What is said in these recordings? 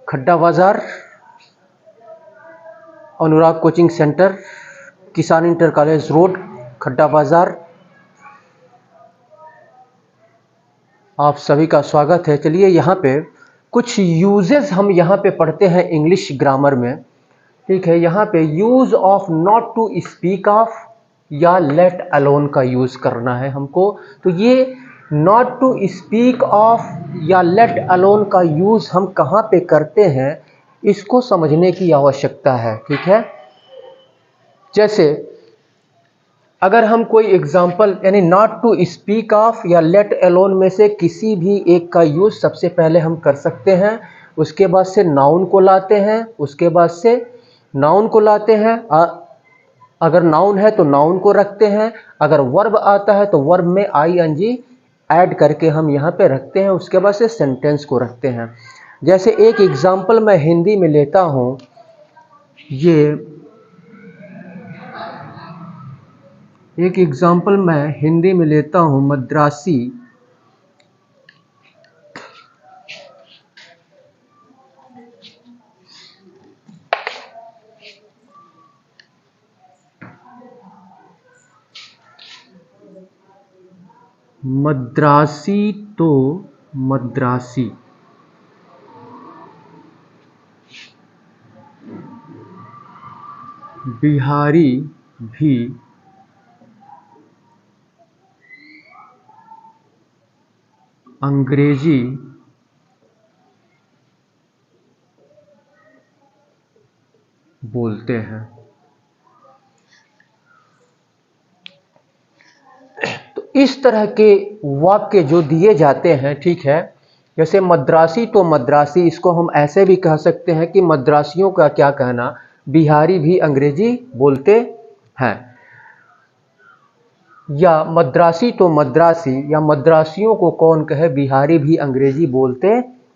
खड्डा बाजार, अनुराग coaching centre, किसान इंटर कॉलेज रोड, खड्डा बाजार। आप सभी का स्वागत है। चलिए यहाँ पे कुछ यूजेस हम यहाँ पे पढ़ते हैं इंग्लिश ग्रामर में। ठीक है, यहाँ पे use of not to speak of या लेट अलोन का यूज करना है हमको। तो ये नॉट टू स्पीक ऑफ या लेट अलोन का यूज हम कहाँ पे करते हैं, इसको समझने की आवश्यकता है। ठीक है, जैसे अगर हम कोई एग्जाम्पल यानी नॉट टू स्पीक ऑफ या लेट अलोन में से किसी भी एक का यूज सबसे पहले हम कर सकते हैं। उसके बाद से नाउन को लाते हैं, उसके बाद से नाउन को लाते हैं। अगर नाउन है तो नाउन को रखते हैं, अगर वर्ब आता है तो वर्ब में आईएनजी ऐड करके हम यहाँ पे रखते हैं। उसके बाद से सेंटेंस को रखते हैं। जैसे एक एग्जाम्पल मैं हिंदी में लेता हूँ, ये एक एग्जाम्पल मैं हिंदी में लेता हूँ, मद्रासी। मद्रासी तो मद्रासी, बिहारी भी अंग्रेजी बोलते हैं। तो इस तरह के वाक्य जो दिए जाते हैं, ठीक है, जैसे मद्रासी तो मद्रासी, इसको हम ऐसे भी कह सकते हैं कि मद्रासियों का क्या कहना, बिहारी भी अंग्रेजी बोलते हैं। या मद्रासी तो मद्रासी, या मद्रासियों को कौन कहे, बिहारी भी अंग्रेजी बोलते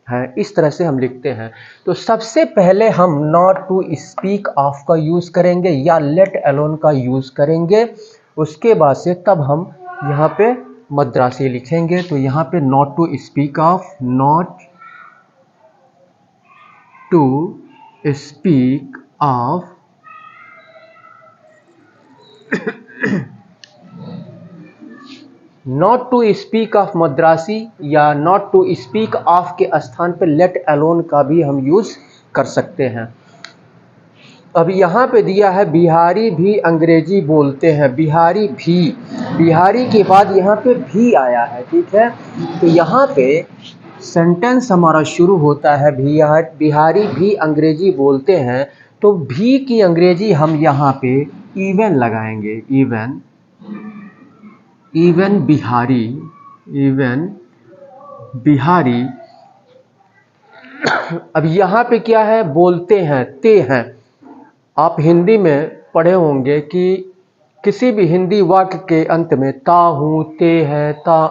हैं। इस तरह से हम लिखते हैं। तो सबसे पहले हम नॉट टू स्पीक ऑफ का यूज करेंगे या लेट अलोन का यूज करेंगे। उसके बाद से तब हम यहाँ पे मद्रासी लिखेंगे। तो यहाँ पे not to speak of, not to speak of not to speak of Madrasi, या नॉट टू स्पीक ऑफ के स्थान पर लेट अलोन का भी हम यूज कर सकते हैं। अब यहाँ पे दिया है बिहारी भी अंग्रेजी बोलते हैं। बिहारी भी, बिहारी के बाद यहाँ पे भी आया है। ठीक है, तो यहाँ पे सेंटेंस हमारा शुरू होता है बिहारी भी अंग्रेजी बोलते हैं। तो भी की अंग्रेजी हम यहाँ पे इवन लगाएंगे, even, even Bihari, even Bihari. अब यहाँ पे क्या है, बोलते हैं, ते हैं। आप हिंदी में पढ़े होंगे कि किसी भी हिंदी वाक्य के अंत में ता हूँ, ते है, ता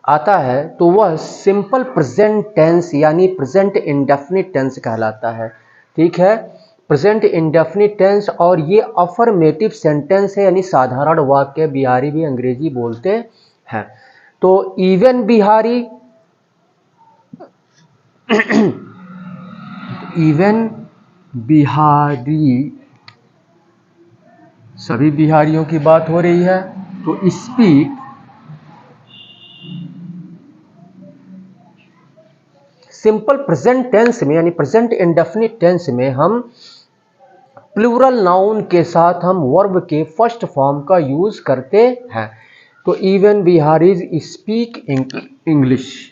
आता है, तो वह सिंपल प्रेजेंट टेंस यानी प्रेजेंट इंडेफिनिट टेंस कहलाता है। ठीक है, प्रेजेंट इंडेफिनिट टेंस, और ये अफर्मेटिव सेंटेंस है यानी साधारण वाक्य। बिहारी भी अंग्रेजी बोलते हैं। तो इवन बिहारी, इवन बिहारी, सभी बिहारियों की बात हो रही है। तो स्पीक, सिंपल प्रेजेंट टेंस में यानी प्रेजेंट इंडेफिनिट टेंस में हम प्लूरल नाउन के साथ हम वर्ब के फर्स्ट फॉर्म का यूज करते हैं। तो इवन बिहारीज स्पीक इंग्लिश,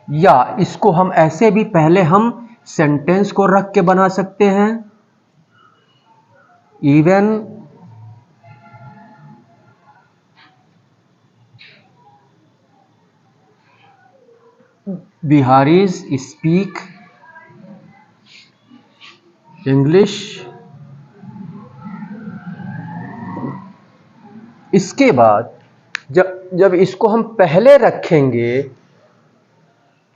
या इसको हम ऐसे भी पहले हम सेंटेंस को रख के बना सकते हैं। Even Bihari's speak English. इसके बाद जब इसको हम पहले रखेंगे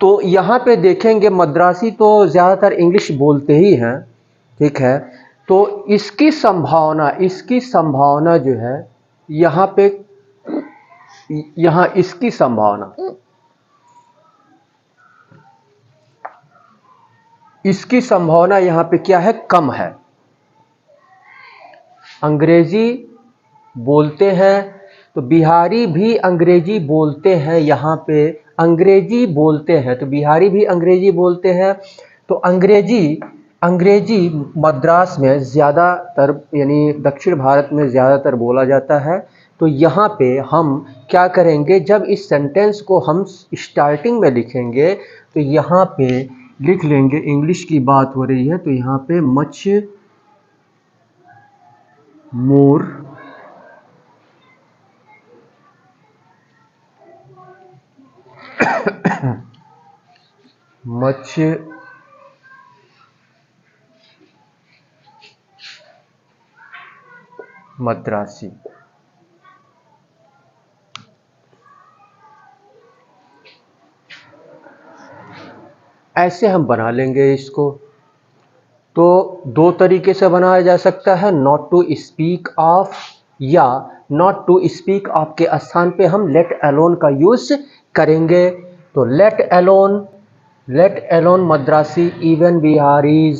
तो यहाँ पे देखेंगे मद्रासी तो ज़्यादातर इंग्लिश बोलते ही हैं। ठीक है, तो इसकी संभावना जो है यहाँ पे, यहाँ इसकी संभावना, इसकी संभावना यहाँ पे क्या है, कम है। अंग्रेजी बोलते हैं तो बिहारी भी अंग्रेजी बोलते हैं, यहाँ पे अंग्रेजी बोलते हैं तो बिहारी भी अंग्रेजी बोलते हैं। तो अंग्रेजी मद्रास में ज़्यादातर, यानी दक्षिण भारत में ज़्यादातर बोला जाता है। तो यहाँ पे हम क्या करेंगे, जब इस सेंटेंस को हम स्टार्टिंग में लिखेंगे तो यहाँ पे लिख लेंगे, इंग्लिश की बात हो रही है तो यहाँ पे मच मोर मच मद्रासी। ऐसे हम बना लेंगे इसको। तो दो तरीके से बनाया जा सकता है, नॉट टू स्पीक ऑफ, या नॉट टू स्पीक ऑफ के स्थान पे हम लेट अलोन का यूज करेंगे। तो let alone Madrasi even Bihari's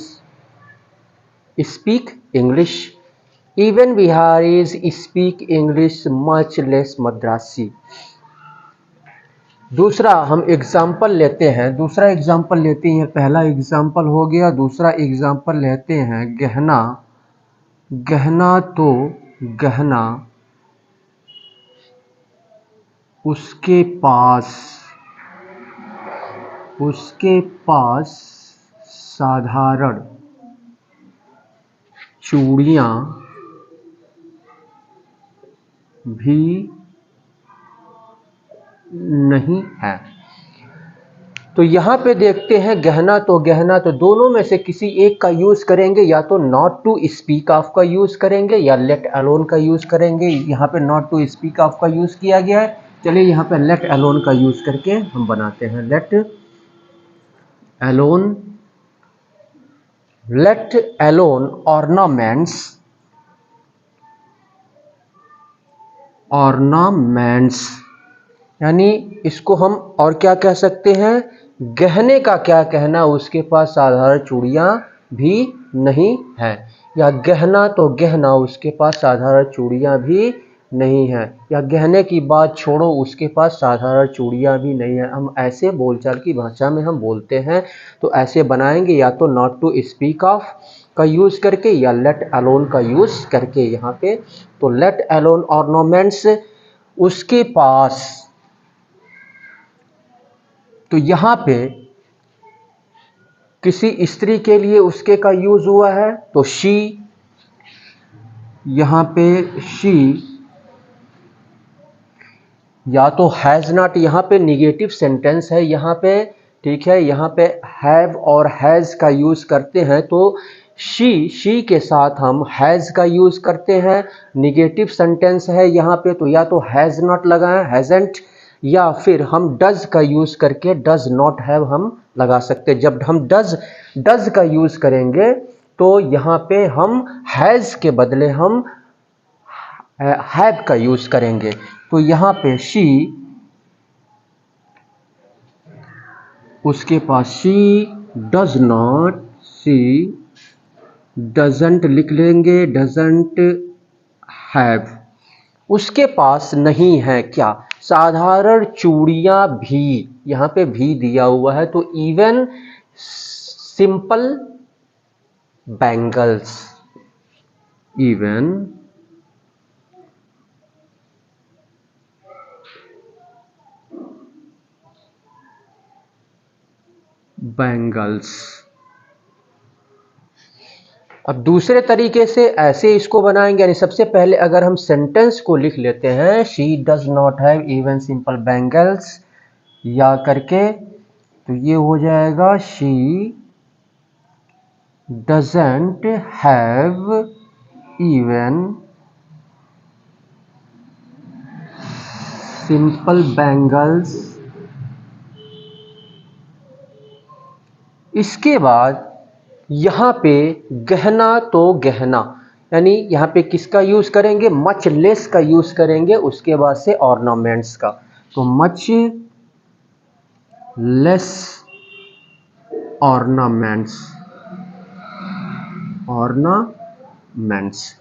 speak English, even Bihari's speak English much less Madrasi. दूसरा हम एग्जाम्पल लेते हैं, दूसरा एग्जाम्पल लेते हैं, पहला एग्जाम्पल हो गया, दूसरा एग्जाम्पल लेते हैं, गहना, गहना तो गहना उसके पास साधारण चूड़ियाँ भी नहीं है। तो यहाँ पे देखते हैं, गहना तो दोनों में से किसी एक का यूज करेंगे, या तो नॉट टू स्पीक ऑफ का यूज करेंगे या लेट अलोन का यूज करेंगे। यहाँ पे नॉट टू स्पीक ऑफ का यूज किया गया है, चलिए यहाँ पे लेट अलोन का यूज करके हम बनाते हैं। लेट अलोन ऑर्नामेंट्स, यानी इसको हम और क्या कह सकते हैं, गहने का क्या कहना, उसके पास साधारण चूड़ियाँ भी नहीं है, या गहना तो गहना उसके पास साधारण चूड़ियाँ भी नहीं है, या गहने की बात छोड़ो उसके पास साधारण चूड़ियाँ भी नहीं है। हम ऐसे बोलचाल की भाषा में हम बोलते हैं, तो ऐसे बनाएंगे, या तो नॉट टू स्पीक ऑफ का यूज़ करके या लेट अलोन का यूज़ करके यहाँ पे। तो लेट अलोन ऑर्नामेंट्स उसके पास, तो यहाँ पे किसी स्त्री के लिए उसके का यूज हुआ है, तो शी, यहाँ पे शी, या तो हैज़ नॉट, यहाँ पे निगेटिव सेंटेंस है यहाँ पे, ठीक है, यहाँ पे हैव और हैज़ का यूज करते हैं, तो शी के साथ हम हैज़ का यूज करते हैं। निगेटिव सेंटेंस है यहाँ पे, तो या तो हैज़ नॉट लगाएं, हैज़ेंट, या फिर हम डज का यूज करके डज नॉट हैव हम लगा सकते हैं। जब हम डज का यूज करेंगे तो यहाँ पे हम हैज़ के बदले हम हैव का यूज करेंगे। तो यहाँ पे शी, उसके पास she does not, she doesn't लिख लेंगे, डजंट हैव, उसके पास नहीं है क्या, साधारण चूड़ियां भी, यहाँ पे भी दिया हुआ है, तो even simple bangles, even bangles. अब दूसरे तरीके से ऐसे इसको बनाएंगे, यानी सबसे पहले अगर हम सेंटेंस को लिख लेते हैं, she does not have even simple bangles या करके, तो ये हो जाएगा she doesn't have even simple bangles. इसके बाद यहाँ पे गहना तो गहना, यानी यहाँ पे किसका यूज करेंगे, मच लेस का यूज करेंगे, उसके बाद से ऑर्नामेंट्स का। तो मच लेस ऑर्नामेंट्स, ऑर्नामेंट्स।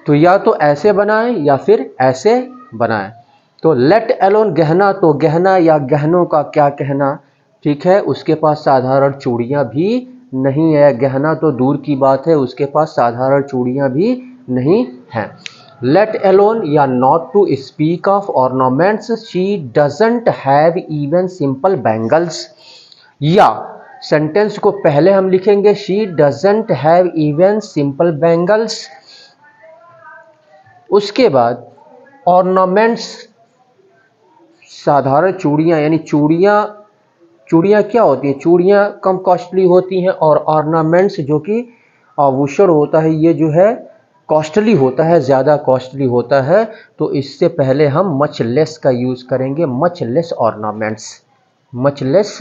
तो या तो ऐसे बनाएं या फिर ऐसे बनाएं। तो लेट अलोन गहना, तो गहना या गहनों का क्या कहना, ठीक है, उसके पास साधारण चूड़ियां भी नहीं है। गहना तो दूर की बात है, उसके पास साधारण चूड़ियां भी नहीं हैं। लेट अलोन या not to speak of ornaments, she doesn't have even simple bangles. या सेंटेंस को पहले हम लिखेंगे she doesn't have even simple bangles, उसके बाद ऑर्नामेंट्स साधारण चूड़ियां, यानी चूड़ियां क्या होती हैं, चूड़ियां कम कॉस्टली होती हैं, और ऑर्नामेंट्स जो कि आभूषण होता है ये जो है कॉस्टली होता है, ज़्यादा कॉस्टली होता है। तो इससे पहले हम मच लेस का यूज़ करेंगे, much less ornaments, much less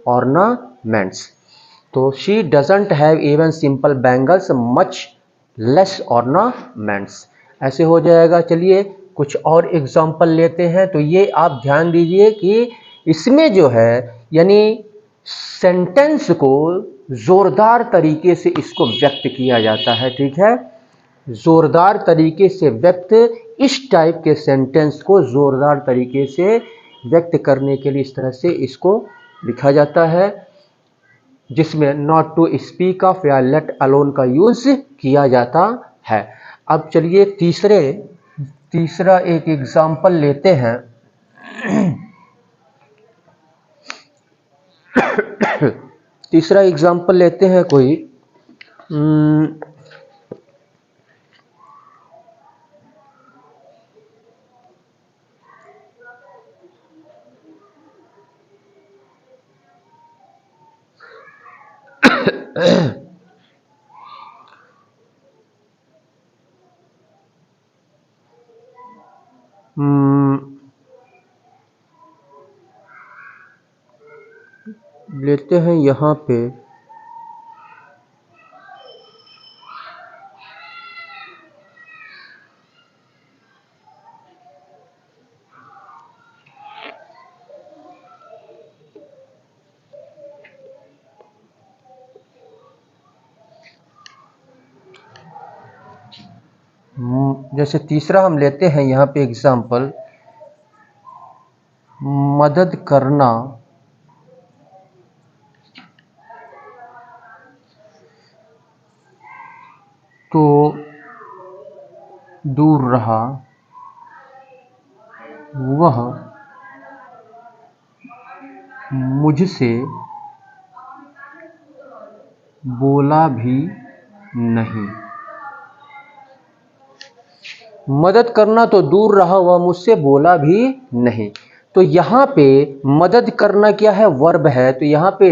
ornaments. तो she doesn't have even simple bangles, much less ornaments, ऐसे हो जाएगा। चलिए कुछ और एग्जाम्पल लेते हैं। तो ये आप ध्यान दीजिए कि इसमें जो है यानी सेंटेंस को जोरदार तरीके से इसको व्यक्त किया जाता है, ठीक है, जोरदार तरीके से व्यक्त, इस टाइप के सेंटेंस को जोरदार तरीके से व्यक्त करने के लिए इस तरह से इसको लिखा जाता है, जिसमें नॉट टू स्पीक ऑफ या लेट अलोन का यूज किया जाता है। अब चलिए तीसरा एक एग्जाम्पल लेते हैं। तीसरा एग्जाम्पल लेते हैं कोई लेते हैं यहाँ पे जैसे तीसरा हम लेते हैं यहाँ पे एग्जाम्पल, मदद करना तो दूर रहा, वह मुझसे बोला भी नहीं। मदद करना तो दूर रहा, वह मुझसे बोला भी नहीं। तो यहाँ पे मदद करना क्या है, वर्ब है। तो यहाँ पे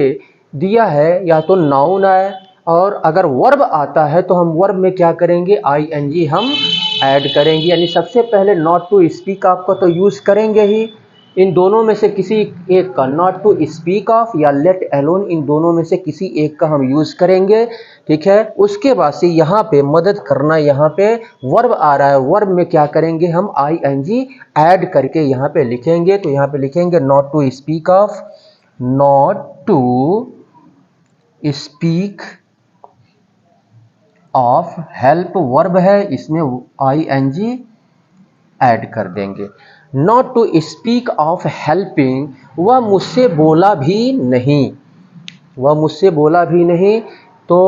दिया है या तो नाउन है, और अगर वर्ब आता है तो हम वर्ब में क्या करेंगे, आईएनजी हम ऐड करेंगे। यानी सबसे पहले नॉट टू स्पीक आपका तो यूज़ करेंगे ही, इन दोनों में से किसी एक का, नॉट टू स्पीक ऑफ या लेट अलोन, इन दोनों में से किसी एक का हम यूज़ करेंगे, ठीक है। उसके बाद से यहाँ पे मदद करना, यहाँ पे वर्ब आ रहा है, वर्ब में क्या करेंगे हम आईएनजी ऐड करके यहाँ पे लिखेंगे। तो यहाँ पे लिखेंगे not to speak of, not to speak of, help verb है, इसमें आईएनजी ऐड कर देंगे। Not to speak of helping, वह मुझसे बोला भी नहीं, वह मुझसे बोला भी नहीं। तो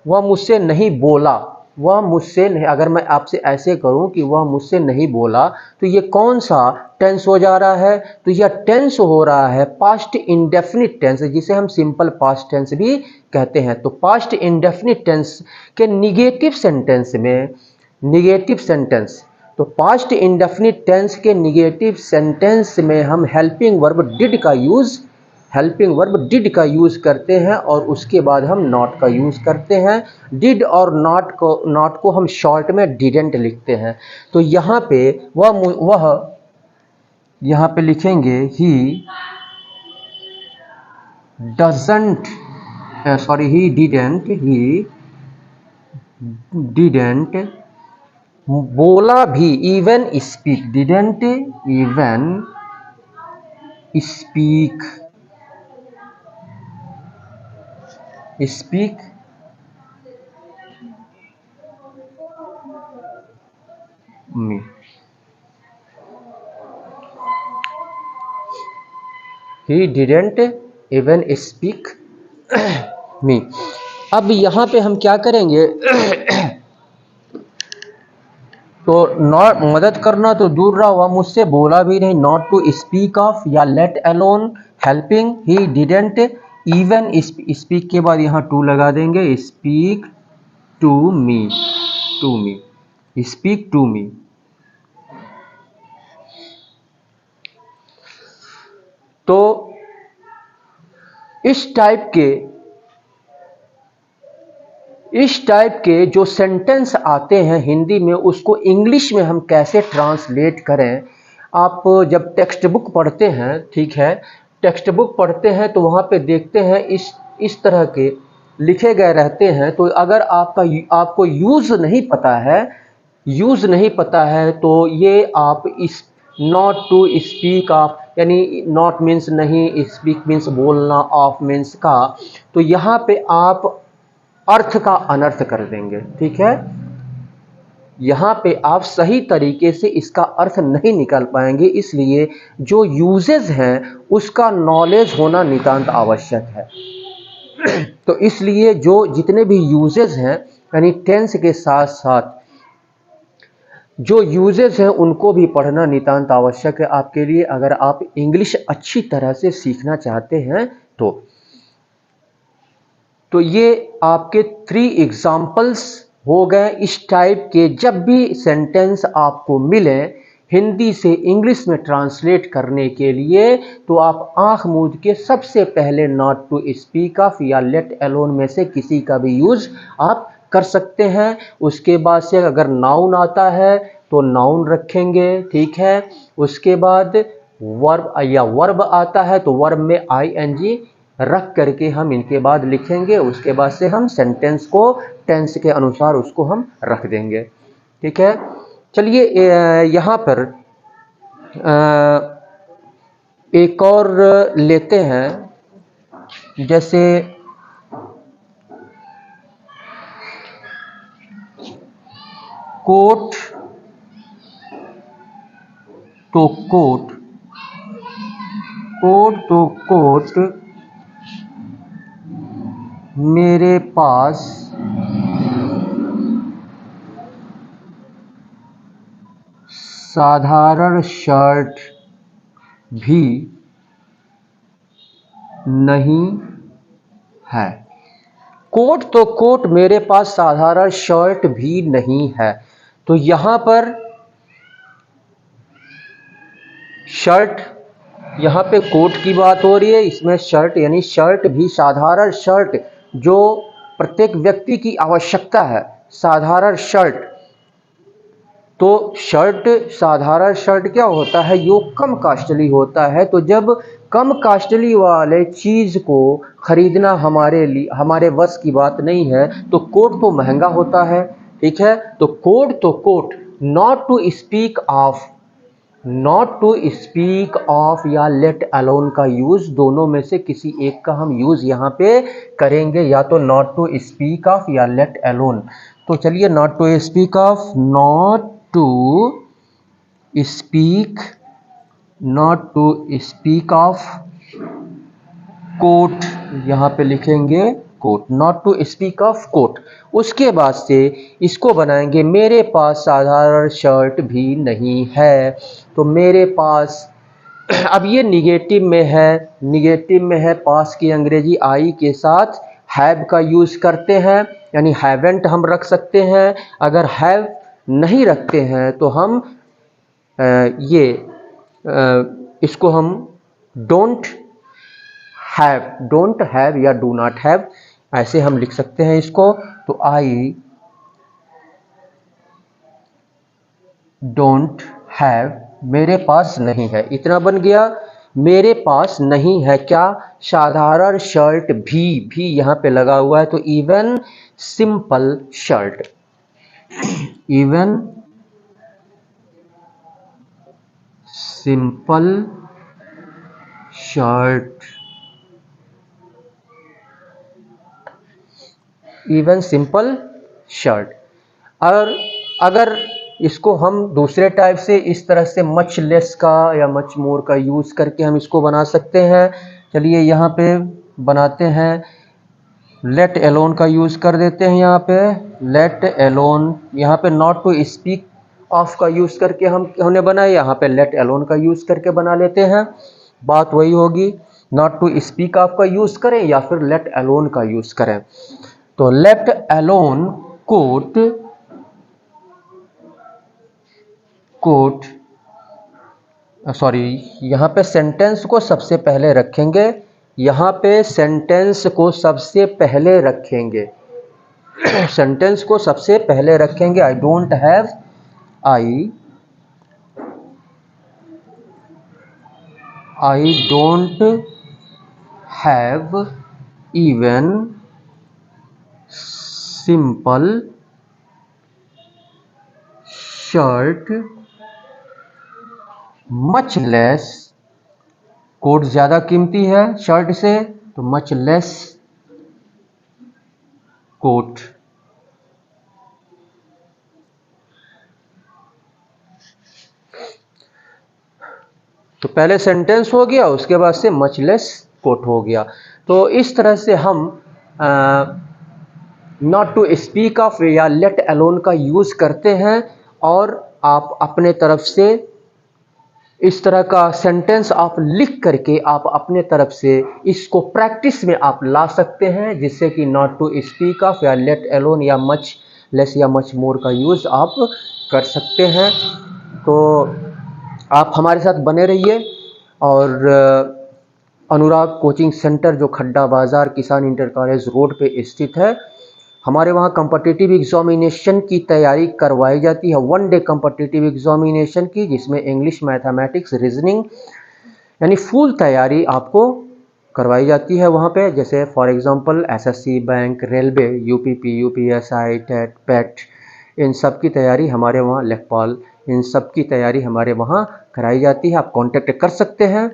वह मुझसे नहीं बोला, वह मुझसे नहीं, अगर मैं आपसे ऐसे करूं कि वह मुझसे नहीं बोला, तो ये कौन सा टेंस हो जा रहा है, तो यह टेंस हो रहा है पास्ट इंडेफिनिट टेंस, जिसे हम सिंपल पास्ट टेंस भी कहते हैं। तो पास्ट इंडेफिनिट टेंस के निगेटिव सेंटेंस में, निगेटिव सेंटेंस, तो पास्ट इंडेफिनिट टेंस के निगेटिव सेंटेंस में हम हेल्पिंग वर्ब डिड का यूज़, हेल्पिंग वर्ब डिड का यूज़ करते हैं, और उसके बाद हम नॉट का यूज़ करते हैं। डिड और नॉट को हम शॉर्ट में डिडेंट लिखते हैं। तो यहाँ पे वह यहाँ पे लिखेंगे he doesn't, sorry he didn't, he didn't बोला भी, even speak, didn't even speak, speak me, he didn't even speak me. अब यहाँ पे हम क्या करेंगे तो नॉट, मदद करना तो दूर रहा हुआ, मुझसे बोला भी नहीं, नॉट टू स्पीक ऑफ या let alone helping, he didn't even speak के बाद यहाँ टू लगा देंगे, speak to me, to me, speak to me. तो इस टाइप के जो सेंटेंस आते हैं हिंदी में, उसको इंग्लिश में हम कैसे ट्रांसलेट करें। आप जब टेक्स्ट बुक पढ़ते हैं, ठीक है, टेक्स्ट बुक पढ़ते हैं तो वहाँ पे देखते हैं इस तरह के लिखे गए रहते हैं। तो अगर आपको यूज़ नहीं पता है तो ये आप इस नॉट टू स्पीक ऑफ, यानी नॉट मीन्स नहीं, स्पीक मीन्स बोलना, ऑफ मीन्स का, तो यहाँ पे आप अर्थ का अनर्थ कर देंगे, ठीक है। यहाँ पे आप सही तरीके से इसका अर्थ नहीं निकाल पाएंगे, इसलिए जो यूजेस हैं उसका नॉलेज होना नितांत आवश्यक है। तो इसलिए जो जितने भी यूजेस हैं, यानी टेंस के साथ साथ जो यूजेस हैं उनको भी पढ़ना नितांत आवश्यक है आपके लिए, अगर आप इंग्लिश अच्छी तरह से सीखना चाहते हैं तो ये आपके 3 एग्जाम्पल्स हो गए इस टाइप के। जब भी सेंटेंस आपको मिले हिंदी से इंग्लिश में ट्रांसलेट करने के लिए, तो आप आंख मूंद के सबसे पहले नॉट टू स्पीक ऑफ या लेट अलोन में से किसी का भी यूज आप कर सकते हैं। उसके बाद से अगर नाउन आता है तो नाउन रखेंगे, ठीक है। उसके बाद वर्ब या वर्ब आता है तो वर्ब में आईएनजी रख करके हम इनके बाद लिखेंगे। उसके बाद से हम सेंटेंस को टेंस के अनुसार उसको हम रख देंगे, ठीक है। चलिए यहाँ पर एक और लेते हैं, जैसे कोट तो कोट, कोट तो कोट मेरे पास साधारण शर्ट भी नहीं है। कोट तो कोट मेरे पास साधारण शर्ट भी नहीं है। तो यहाँ पर शर्ट, यहाँ पे कोट की बात हो रही है, इसमें शर्ट यानी शर्ट भी, साधारण शर्ट जो प्रत्येक व्यक्ति की आवश्यकता है, साधारण शर्ट। तो शर्ट, साधारण शर्ट क्या होता है, यो कम कास्टली होता है। तो जब कम कास्टली वाले चीज को खरीदना हमारे लिए, हमारे बस की बात नहीं है, तो कोट तो महंगा होता है, ठीक है। तो quote not to speak of, not to speak of या लेट अलोन का यूज, दोनों में से किसी एक का हम यूज यहाँ पे करेंगे, या तो नॉट टू स्पीक ऑफ या लेट अलोन। तो चलिए not to speak of, not to speak, not to speak of quote, यहाँ पे लिखेंगे quote, not to speak of quote. उसके बाद से इसको बनाएंगे मेरे पास साधारण शर्ट भी नहीं है। तो मेरे पास, अब ये निगेटिव में है, निगेटिव में है, पास की अंग्रेजी आई के साथ हैव का यूज करते हैं, यानी हैवेंट हम रख सकते हैं। अगर हैव नहीं रखते हैं तो हम इसको हम डोंट हैव या डू नॉट हैव ऐसे हम लिख सकते हैं इसको। तो आई डोंट हैव, मेरे पास नहीं है, इतना बन गया। मेरे पास नहीं है क्या, साधारण शर्ट भी यहाँ पे लगा हुआ है, तो even simple shirt, even simple shirt, even simple shirt. और अगर इसको हम दूसरे टाइप से इस तरह से मच लेस का या मच मोर का यूज़ करके हम इसको बना सकते हैं। चलिए यहाँ पे बनाते हैं, लेट एलोन का यूज़ कर देते हैं यहाँ पे, लेट एलोन। यहाँ पे नॉट टू स्पीक ऑफ का यूज़ करके हमने बनाया, यहाँ पे लेट एलोन का यूज़ करके बना लेते हैं। बात वही होगी, नॉट टू स्पीक ऑफ का यूज़ करें या फिर लेट एलोन का यूज़ करें। तो लेट एलोन कोट सॉरी, यहाँ पे सेंटेंस को सबसे पहले रखेंगे, यहाँ पे सेंटेंस को सबसे पहले रखेंगे, सेंटेंस को सबसे पहले रखेंगे। I don't have, I don't have even simple shirt, much less, coat ज़्यादा कीमती है शर्ट से, तो मच लेस कोट। तो पहले सेंटेंस हो गया, उसके बाद से मच लेस कोट हो गया। तो इस तरह से हम नॉट टू स्पीक ऑफ या लेट अलोन का यूज़ करते हैं, और आप अपने तरफ से इस तरह का सेंटेंस आप लिख करके आप अपने तरफ से इसको प्रैक्टिस में आप ला सकते हैं, जिससे कि नॉट टू स्पीक ऑफ या लेट अलोन या मच लेस या मच मोर का यूज़ आप कर सकते हैं। तो आप हमारे साथ बने रहिए, और अनुराग कोचिंग सेंटर जो खड्डा बाज़ार किसान इंटर कॉलेज रोड पे स्थित है, हमारे वहाँ कॉम्पिटिटिव एग्जामिनेशन की तैयारी करवाई जाती है, 1 डे कॉम्पिटिटिव एग्जामिनेशन की, जिसमें इंग्लिश, मैथमेटिक्स, रीजनिंग यानी फुल तैयारी आपको करवाई जाती है वहाँ पे। जैसे for example SSC, bank, railway, UPP, UPSI, TET, PET, इन सब की तैयारी हमारे वहाँ, लेखपाल, इन सब की तैयारी हमारे वहाँ कराई जाती है। आप कांटेक्ट कर सकते हैं,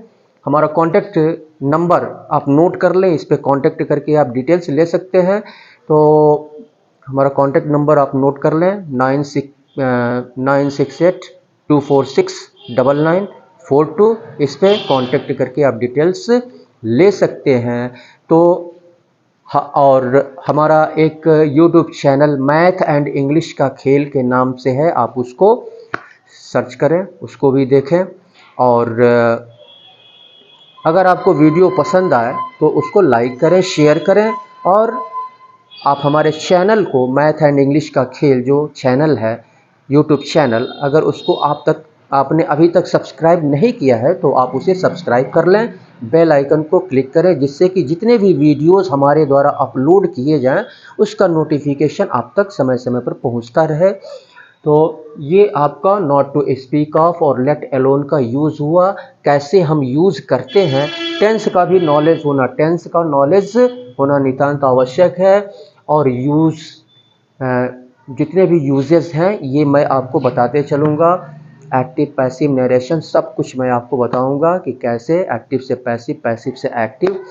हमारा कांटेक्ट नंबर आप नोट कर लें, इस पर कांटेक्ट करके आप डिटेल्स ले सकते हैं। तो हमारा कांटेक्ट नंबर आप नोट कर लें, 9682469942, इस पर कांटेक्ट करके आप डिटेल्स ले सकते हैं। तो और हमारा एक YouTube channel math and English का खेल के नाम से है, आप उसको सर्च करें, उसको भी देखें। और अगर आपको वीडियो पसंद आए तो उसको लाइक करें, शेयर करें, और आप हमारे चैनल को मैथ एंड इंग्लिश का खेल जो चैनल है यूट्यूब चैनल, अगर उसको आपने अभी तक सब्सक्राइब नहीं किया है तो आप उसे सब्सक्राइब कर लें, बेल आइकन को क्लिक करें, जिससे कि जितने भी वीडियोस हमारे द्वारा अपलोड किए जाएं उसका नोटिफिकेशन आप तक समय समय पर पहुंचता रहे। तो ये आपका नॉट टू स्पीक ऑफ और लेट अलोन का यूज़ हुआ, कैसे हम यूज़ करते हैं। टेंस का भी नॉलेज होना, टेंस का नॉलेज होना नितांत आवश्यक है। और जितने भी यूजेस हैं ये मैं आपको बताते चलूँगा, एक्टिव, पैसिव, नरेशन, सब कुछ मैं आपको बताऊंगा कि कैसे एक्टिव से पैसिव, पैसिव से एक्टिव,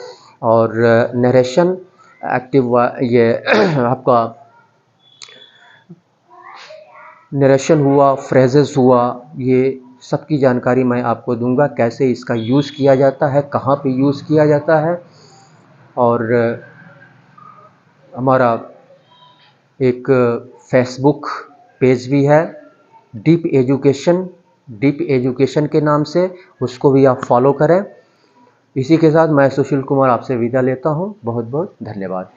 और नरेशन, एक्टिव, ये आपका नरेशन हुआ, फ्रेजेस हुआ, ये सब की जानकारी मैं आपको दूंगा, कैसे इसका यूज़ किया जाता है, कहाँ पे यूज़ किया जाता है। और हमारा एक फेसबुक पेज भी है, डीप एजुकेशन के नाम से, उसको भी आप फॉलो करें। इसी के साथ मैं सुशील कुमार आपसे विदा लेता हूँ। बहुत बहुत धन्यवाद।